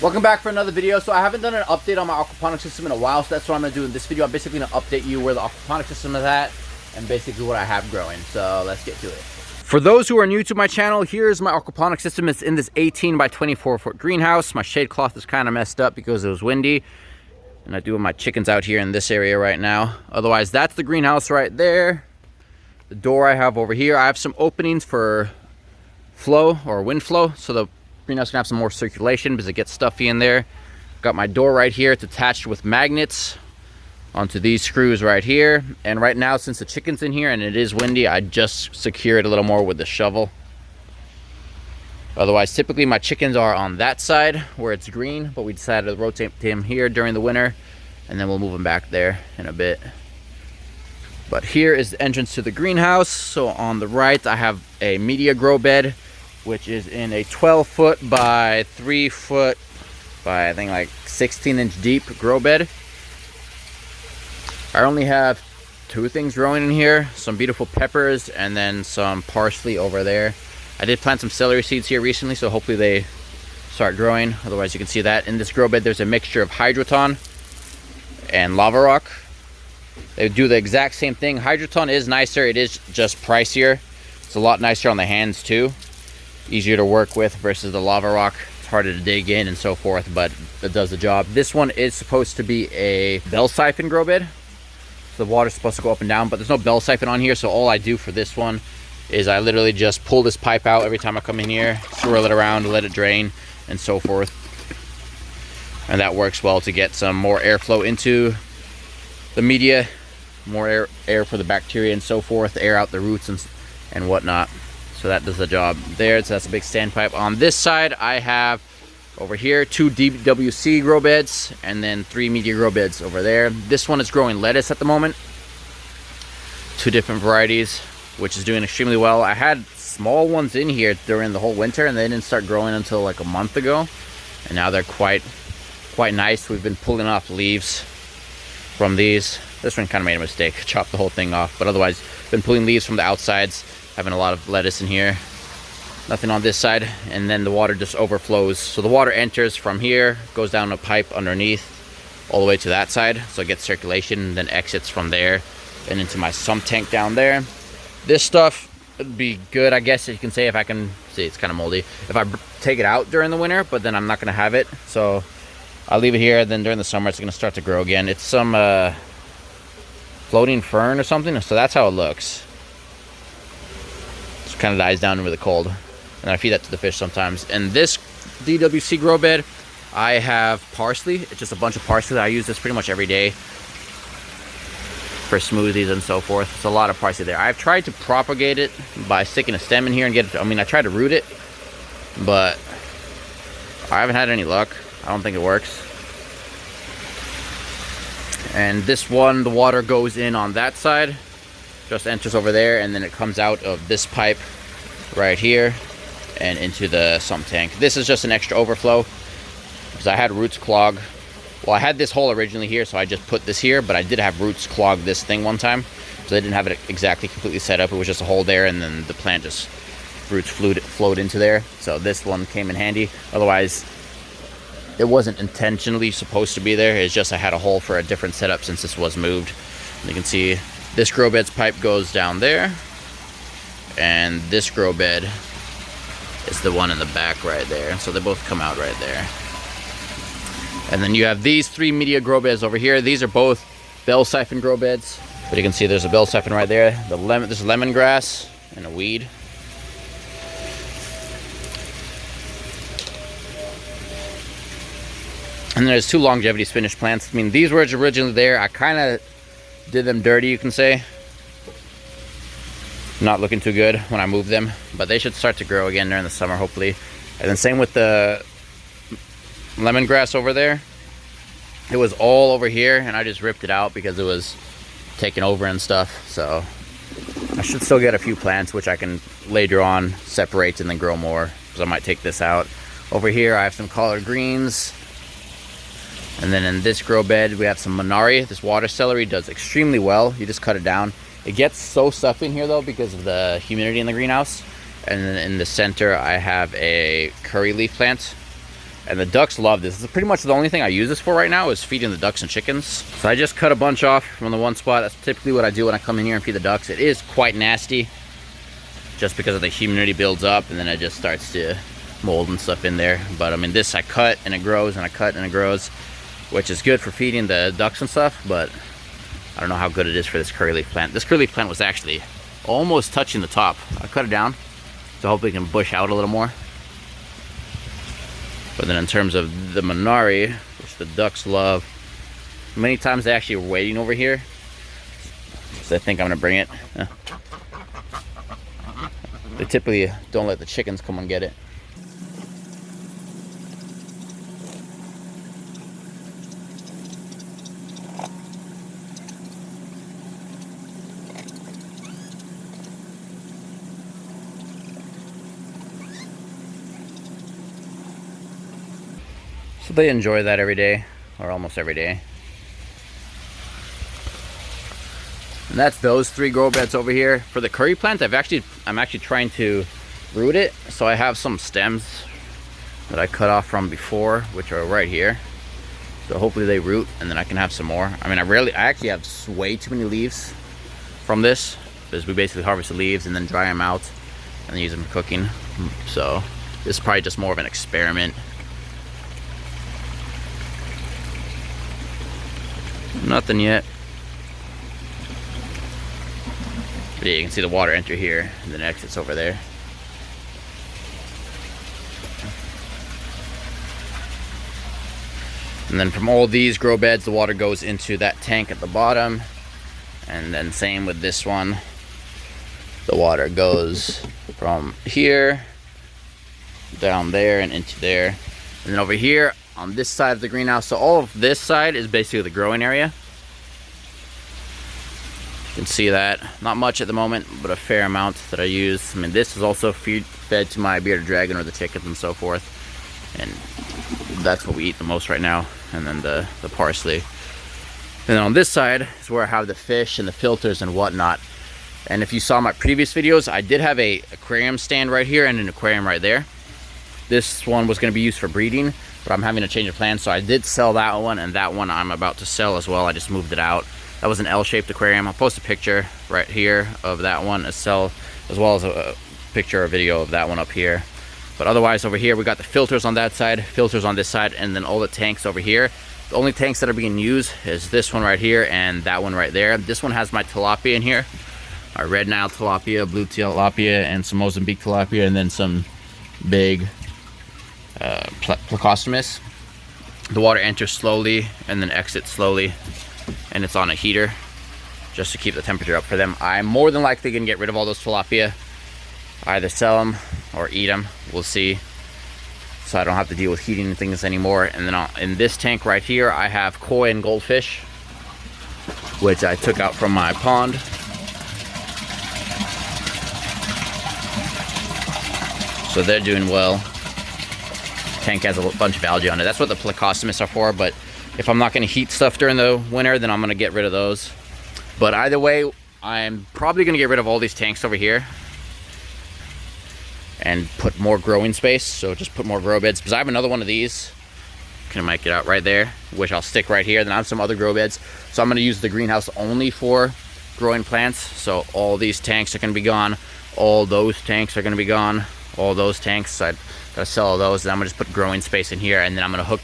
Welcome back for another video. So I haven't done an update on my aquaponic system in a while, so that's what I'm going to do in this video. I'm basically going to update you where the aquaponic system is at and basically what I have growing. So let's get to it. For those who are new to my channel, here's my aquaponic system. It's in this 18 by 24 foot greenhouse. My shade cloth is kind of messed up because it was windy. And I do have my chickens out here in this area right now. Otherwise, that's the greenhouse right there. The door I have over here. I have some openings for flow or wind flow, so the greenhouse can have some more circulation because it gets stuffy in there. Got my door right here. It's attached with magnets onto these screws right here. And right now, since the chicken's in here and it is windy, I just secure it a little more with the shovel. Otherwise, typically my chickens are on that side where it's green, but we decided to rotate them here during the winter, and then we'll move them back there in a bit. But here is the entrance to the greenhouse. So on the right, I have a media grow bed, which is in a 12 foot by 3 foot by I think like 16-inch deep grow bed. I only have 2 things growing in here, some beautiful peppers and then some parsley over there. I did plant some celery seeds here recently, so hopefully they start growing. Otherwise, you can see that in this grow bed there's a mixture of hydroton and lava rock. They do the exact same thing. Hydroton is nicer, it is just pricier. It's a lot nicer on the hands too. Easier to work with versus the lava rock. It's harder to dig in and so forth, but it does the job. This one is supposed to be a bell siphon grow bed. So the water's supposed to go up and down, but there's no bell siphon on here. So all I do for this one is I literally just pull this pipe out every time I come in here, swirl it around, let it drain and so forth. And that works well to get some more airflow into the media, more air for the bacteria and so forth, air out the roots and whatnot. So that does the job there. So that's a big standpipe. On this side, I have over here 2 DWC grow beds and then 3 media grow beds over there. This one is growing lettuce at the moment. 2 different varieties, which is doing extremely well. I had small ones in here during the whole winter and they didn't start growing until like a month ago. And now they're quite nice. We've been pulling off leaves from these. This one kind of made a mistake, chopped the whole thing off. But otherwise, been pulling leaves from the outsides. Having a lot of lettuce in here. Nothing on this side, and then the water just overflows. So the water enters from here, goes down a pipe underneath all the way to that side, so it gets circulation, and then exits from there and into my sump tank down there. This stuff would be good, I guess you can say, if I can see. It's kind of moldy if I take it out during the winter, but then I'm not going to have it, so I'll leave it here. Then during the summer it's going to start to grow again. It's some floating fern or something, so that's how it looks. Kind of dies down with the cold, and I feed that to the fish sometimes. And this DWC grow bed, I have parsley. It's just a bunch of parsley. I use this pretty much every day for smoothies and so forth. It's a lot of parsley there. I've tried to propagate it by sticking a stem in here and get it. I tried to root it, but I haven't had any luck. I don't think it works. And this one, the water goes in on that side, just enters over there, and then it comes out of this pipe right here and into the sump tank. This is just an extra overflow because I had roots clog. Well, I had this hole originally here, so I just put this here, but I did have roots clog this thing one time, so they didn't have it exactly completely set up. It was just a hole there, and then the plant just roots flowed into there. So this one came in handy. Otherwise, it wasn't intentionally supposed to be there. It's just I had a hole for a different setup since this was moved. And you can see this grow bed's pipe goes down there, and this grow bed is the one in the back right there. So they both come out right there. And then you have these 3 media grow beds over here. These are both bell siphon grow beds, but you can see there's a bell siphon right there. This is lemongrass and a weed. And there's 2 longevity spinach plants. These were originally there. I kind of did them dirty, you can say. Not looking too good when I moved them, but they should start to grow again during the summer, hopefully. And then same with the lemongrass over there. It was all over here, and I just ripped it out because it was taken over and stuff. So I should still get a few plants, which I can later on separate and then grow more, because I might take this out. Over here, I have some collard greens. And then in this grow bed, we have some Minari. This water celery does extremely well. You just cut it down. It gets so stuffy in here though because of the humidity in the greenhouse. And then in the center, I have a curry leaf plant. And the ducks love this. This is pretty much the only thing I use this for right now is feeding the ducks and chickens. So I just cut a bunch off from the one spot. That's typically what I do when I come in here and feed the ducks. It is quite nasty just because of the humidity builds up and then it just starts to mold and stuff in there. But I mean, this I cut and it grows and I cut and it grows, which is good for feeding the ducks and stuff, but I don't know how good it is for this curry leaf plant. This curry leaf plant was actually almost touching the top. I cut it down so hopefully it can bush out a little more. But then in terms of the Minari, which the ducks love, many times they actually are waiting over here. So I think I'm gonna bring it. They typically don't let the chickens come and get it. So they enjoy that every day, or almost every day. And that's those 3 grow beds over here. For the curry plant, I'm actually trying to root it. So I have some stems that I cut off from before, which are right here. So hopefully they root, and then I can have some more. I mean, I actually have way too many leaves from this, because we basically harvest the leaves and then dry them out and then use them for cooking. So this is probably just more of an experiment. Nothing yet. But yeah, you can see the water enter here and then exits over there. And then from all these grow beds, the water goes into that tank at the bottom. And then same with this one. The water goes from here down there and into there. And then over here on this side of the greenhouse, so all of this side is basically the growing area. You can see that. Not much at the moment, but a fair amount that I use. I mean, this is also fed to my bearded dragon or the chickens and so forth. And that's what we eat the most right now. And then the parsley. And then on this side is where I have the fish and the filters and whatnot. And if you saw my previous videos, I did have a aquarium stand right here and an aquarium right there. This one was going to be used for breeding, but I'm having a change of plans, so I did sell that one, and that one I'm about to sell as well. I just moved it out. That was an L-shaped aquarium. I'll post a picture right here of that one as well as a picture or video of that one up here. But otherwise over here we got the filters on that side, filters on this side, and then all the tanks over here. The only tanks that are being used is this one right here and that one right there. This one has my tilapia in here. Our red Nile tilapia, blue tilapia, and some Mozambique tilapia, and then some big Plecostomus. The water enters slowly and then exits slowly, and it's on a heater just to keep the temperature up for them. I'm more than likely gonna get rid of all those tilapia, either sell them or eat them, we'll see, so I don't have to deal with heating things anymore. And then in this tank right here I have koi and goldfish, which I took out from my pond. So they're doing well. Tank has a bunch of algae on it. That's what the Plecostomus are for, but if I'm not going to heat stuff during the winter, then I'm going to get rid of those. But either way, I'm probably going to get rid of all these tanks over here and put more growing space. So just put more grow beds, because I have another one of these. Can I make it out right there, which I'll stick right here. Then I have some other grow beds. So I'm going to use the greenhouse only for growing plants. So all these tanks are going to be gone. All those tanks are going to be gone. All those tanks, so I gotta sell all those. Then I'm gonna just put growing space in here, and then I'm gonna hook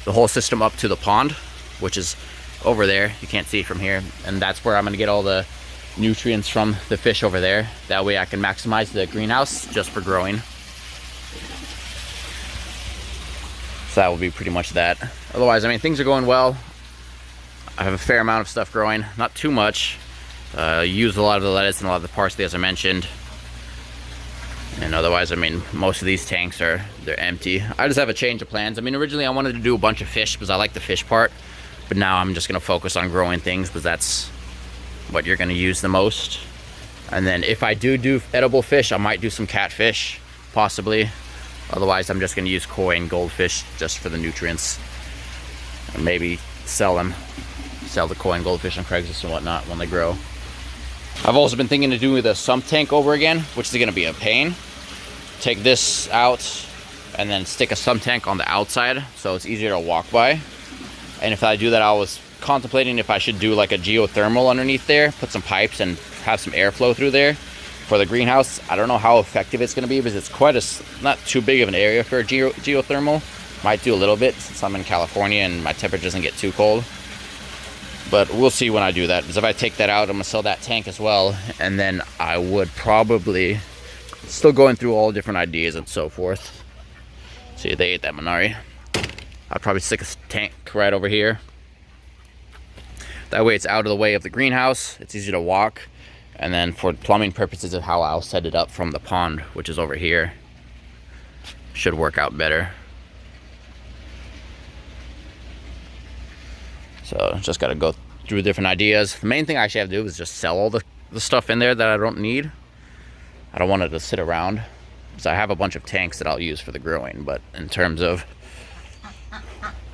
the whole system up to the pond, which is over there. You can't see it from here, and that's where I'm gonna get all the nutrients from the fish over there. That way I can maximize the greenhouse just for growing. So that will be pretty much that. Otherwise, I mean, things are going well. I have a fair amount of stuff growing, not too much. Use a lot of the lettuce and a lot of the parsley, as I mentioned. And otherwise, I mean, most of these tanks they're empty. I just have a change of plans. I mean, originally I wanted to do a bunch of fish because I like the fish part, but now I'm just gonna focus on growing things because that's what you're gonna use the most. And then if I do edible fish, I might do some catfish, possibly. Otherwise, I'm just gonna use koi and goldfish just for the nutrients, and maybe sell the koi and goldfish on Craigslist and whatnot when they grow. I've also been thinking of doing the sump tank over again, which is gonna be a pain. Take this out, and then stick a sump tank on the outside so it's easier to walk by. And if I do that, I was contemplating if I should do like a geothermal underneath there, put some pipes and have some airflow through there for the greenhouse. I don't know how effective it's going to be because it's quite not too big of an area for a geothermal. Might do a little bit since I'm in California and my temperature doesn't get too cold. But we'll see when I do that, because if I take that out, I'm going to sell that tank as well. And then I would probably, still going through all different ideas and so forth. See, they ate that Minari. I'd probably stick a tank right over here. That way it's out of the way of the greenhouse. It's easy to walk. And then for plumbing purposes of how I'll set it up from the pond, which is over here, should work out better. So just got to go through different ideas. The main thing I actually have to do is just sell all the stuff in there that I don't need. I don't want it to sit around, because I have a bunch of tanks that I'll use for the growing. But in terms of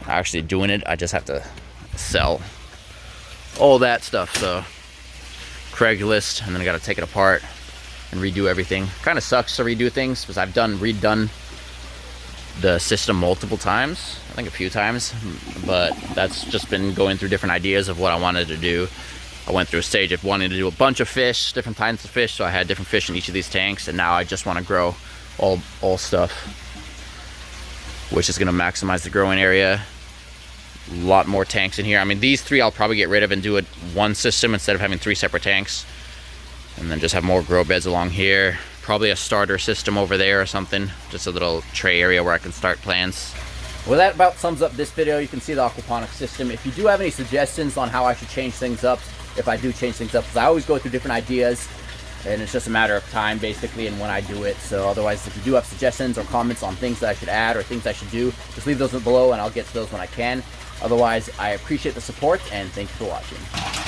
actually doing it, I just have to sell all that stuff. So Craigslist, and then I got to take it apart and redo everything. Kind of sucks to redo things because I've redone the system multiple times, I think a few times, but that's just been going through different ideas of what I wanted to do. I went through a stage of wanting to do a bunch of fish, different kinds of fish, so I had different fish in each of these tanks, and now I just want to grow all stuff, which is going to maximize the growing area. A lot more tanks in here. I mean, these three I'll probably get rid of and do it one system instead of having 3 separate tanks, and then just have more grow beds along here. Probably a starter system over there or something, just a little tray area where I can start plants. Well, that about sums up this video. You can see the aquaponic system. If you do have any suggestions on how I should change things up, if I do change things up, because I always go through different ideas and it's just a matter of time basically and when I do it. So otherwise, if you do have suggestions or comments on things that I should add or things I should do, just leave those below and I'll get to those when I can. Otherwise, I appreciate the support and thank you for watching.